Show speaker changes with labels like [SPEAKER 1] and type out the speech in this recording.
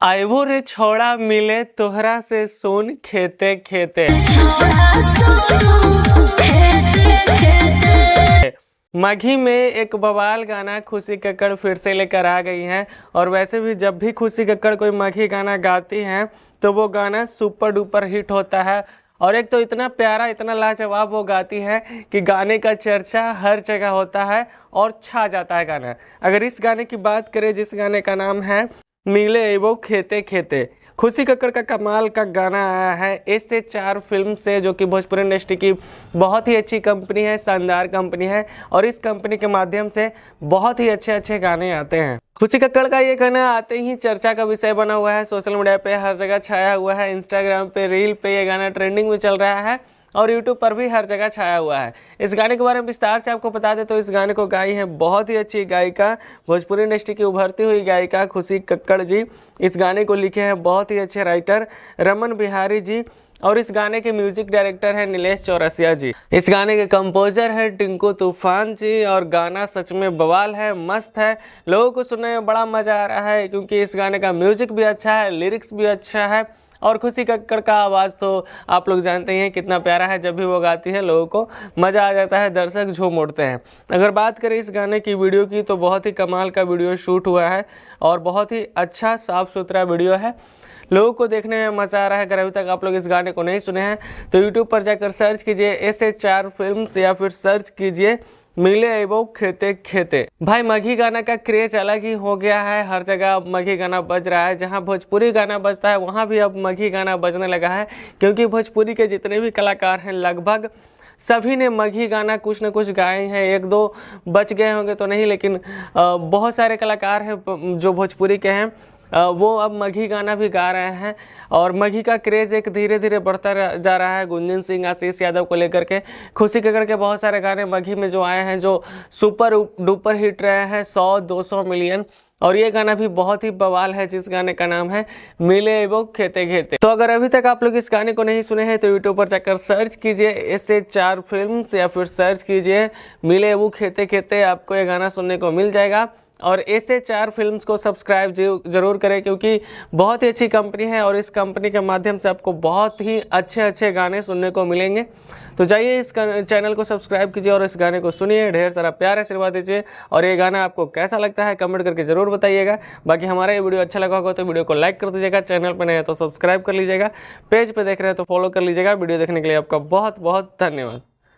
[SPEAKER 1] आइबो रे छोड़ा मिले तोहरा से सुन खेते खेते। मघी में एक बवाल गाना खुशी कक्कड़ फिर से लेकर आ गई हैं। और वैसे भी जब भी खुशी कक्कड़ कोई मघी गाना गाती हैं तो वो गाना सुपर डुपर हिट होता है। और एक तो इतना प्यारा इतना लाजवाब वो गाती है कि गाने का चर्चा हर जगह होता है और छा जाता है गाना। अगर इस गाने की बात करें जिस गाने का नाम है मिले एवो खेते खेते, खुशी कक्कड़ का कमाल का गाना आया है ऐसे 4 फिल्म से, जो कि भोजपुरी इंडस्ट्री की बहुत ही अच्छी कंपनी है, शानदार कंपनी है। और इस कंपनी के माध्यम से बहुत ही अच्छे अच्छे गाने आते हैं। खुशी कक्कड़ का ये गाना आते ही चर्चा का विषय बना हुआ है, सोशल मीडिया पे हर जगह छाया हुआ है। इंस्टाग्राम पे रील पे ये गाना ट्रेंडिंग में चल रहा है और यूट्यूब पर भी हर जगह छाया हुआ है। इस गाने के बारे में विस्तार से आपको बता दें तो इस गाने को गाई है बहुत ही अच्छी गायिका, भोजपुरी इंडस्ट्री की उभरती हुई गायिका खुशी कक्कड़ जी। इस गाने को लिखे हैं बहुत ही अच्छे राइटर रमन बिहारी जी। और इस गाने के म्यूजिक डायरेक्टर है नीलेश चौरसिया जी। इस गाने के कंपोजर है टिंकू तूफान जी। और गाना सच में बवाल है, मस्त है, लोगों को सुनने में बड़ा मजा आ रहा है क्योंकि इस गाने का म्यूजिक भी अच्छा है, लिरिक्स भी अच्छा है। और खुशी कक्कड़ का आवाज़ तो आप लोग जानते ही हैं कितना प्यारा है, जब भी वो गाती है लोगों को मज़ा आ जाता है, दर्शक झूम उठते हैं। अगर बात करें इस गाने की वीडियो की तो बहुत ही कमाल का वीडियो शूट हुआ है और बहुत ही अच्छा साफ़ सुथरा वीडियो है, लोगों को देखने में मज़ा आ रहा है। अगर अभी तक आप लोग इस गाने को नहीं सुने हैं तो यूट्यूब पर जाकर सर्च कीजिए ऐसे 4 फिल्म्स या फिर सर्च कीजिए मिले एवो खेते खेते। भाई मघी गाना का क्रेज अलग ही हो गया है, हर जगह अब मघी गाना बज रहा है। जहां भोजपुरी गाना बजता है वहां भी अब मघी गाना बजने लगा है, क्योंकि भोजपुरी के जितने भी कलाकार हैं लगभग सभी ने मघी गाना कुछ न कुछ गाए हैं। 1-2 बच गए होंगे तो नहीं, लेकिन बहुत सारे कलाकार हैं जो भोजपुरी के हैं वो अब मघी गाना भी गा रहे हैं। और मघी का क्रेज़ एक धीरे धीरे बढ़ता जा रहा है। गुंजन सिंह, आशीष यादव को लेकर के खुशी कक्कड़ के बहुत सारे गाने मघी में जो आए हैं जो सुपर डुपर हिट रहे हैं, 100-200 मिलियन। और ये गाना भी बहुत ही बवाल है जिस गाने का नाम है मिले एवो खेते खेते। तो अगर अभी तक आप लोग इस गाने को नहीं सुने हैं तो यूट्यूब पर जाकर सर्च कीजिए ऐसे 4 फिल्म्स या फिर सर्च कीजिए मिले एवो खेते खेते, आपको ये गाना सुनने को मिल जाएगा। और ऐसे 4 फिल्म्स को सब्सक्राइब ज़रूर करें क्योंकि बहुत ही अच्छी कंपनी है और इस कंपनी के माध्यम से आपको बहुत ही अच्छे अच्छे गाने सुनने को मिलेंगे। तो जाइए इस चैनल को सब्सक्राइब कीजिए और इस गाने को सुनिए, ढेर सारा प्यार आशीर्वाद दीजिए। और ये गाना आपको कैसा लगता है कमेंट करके ज़रूर बताइएगा। बाकी हमारा ये वीडियो अच्छा लगा होगा तो वीडियो को लाइक कर दीजिएगा, चैनल पर नए हैं तो सब्सक्राइब कर लीजिएगा, पेज पर देख रहे हैं तो फॉलो कर लीजिएगा। वीडियो देखने के लिए आपका बहुत बहुत धन्यवाद।